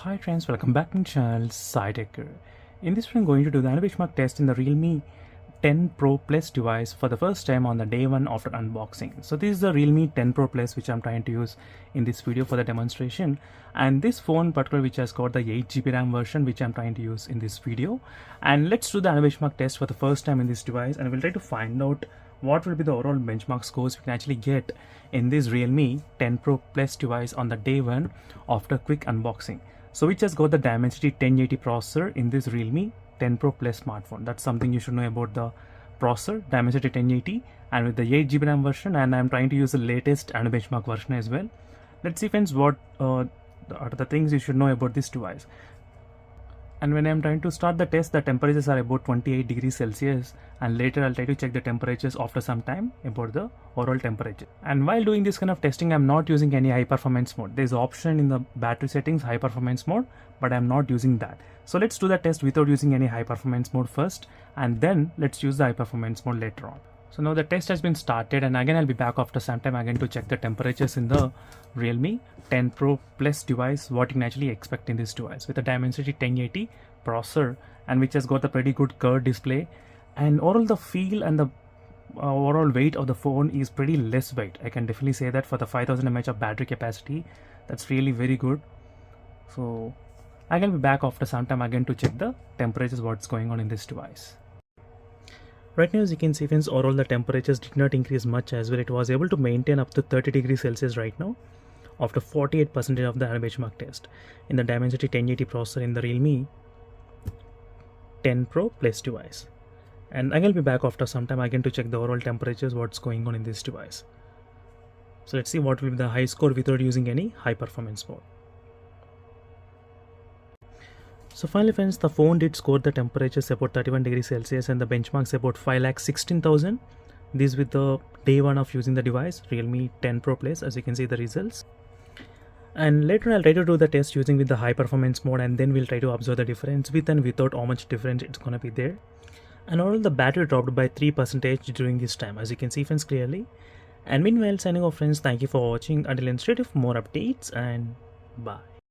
Hi friends, welcome back to my channel SciTech. In this video I'm going to do the benchmark test in the Realme 10 Pro Plus device for the first time on the day one after unboxing. So this is the Realme 10 Pro Plus which I'm trying to use in this video for the demonstration, and this phone particular which has got the 8GB RAM version which I'm trying to use in this video. And let's do the benchmark test for the first time in this device, and we'll try to find out what will be the overall benchmark scores we can actually get in this Realme 10 Pro Plus device on the day one after quick unboxing. So which has got the Dimensity 1080 processor in this Realme 10 Pro Plus smartphone. That's something you should know about the processor, Dimensity 1080, and with the 8GB RAM version, and I'm trying to use the latest and benchmark version as well. Let's see friends what are the things you should know about this device. And when I'm trying to start the test, the temperatures are about 28 degrees Celsius, and later I'll try to check the temperatures after some time about the overall temperature. And while doing this kind of testing, I'm not using any high performance mode. There's an option in the battery settings, high performance mode, but I'm not using that. So let's do the test without using any high performance mode first, and then let's use the high performance mode later on. So now the test has been started, and again I'll be back after some time again to check the temperatures in the Realme 10 Pro Plus device, what you can actually expect in this device with the Dimensity 1080 processor, and which has got a pretty good curved display, and overall the feel and the overall weight of the phone is pretty less weight. I can definitely say that for the 5000 mAh of battery capacity, that's really very good. So I can be back after some time again to check the temperatures, what's going on in this device. Right now, as you can see friends, overall the temperatures did not increase much as well. It was able to maintain up to 30 degrees Celsius right now after 48% of the benchmark test in the Dimensity 1080 processor in the Realme 10 Pro Plus device. And I will be back after some time again to check the overall temperatures, what's going on in this device. So let's see what will be the high score without using any high performance mode. So finally friends, the phone did score the temperatures about 31 degrees Celsius and the benchmarks about 5,16,000. This with the day one of using the device, Realme 10 Pro Plus, as you can see the results. And later I'll try to do the test using with the high performance mode, and then we'll try to observe the difference with and without how much difference it's gonna be there. And overall the battery dropped by 3% during this time, as you can see friends clearly. And meanwhile, signing off friends, thank you for watching. Until then, stay tuned for more updates, and bye.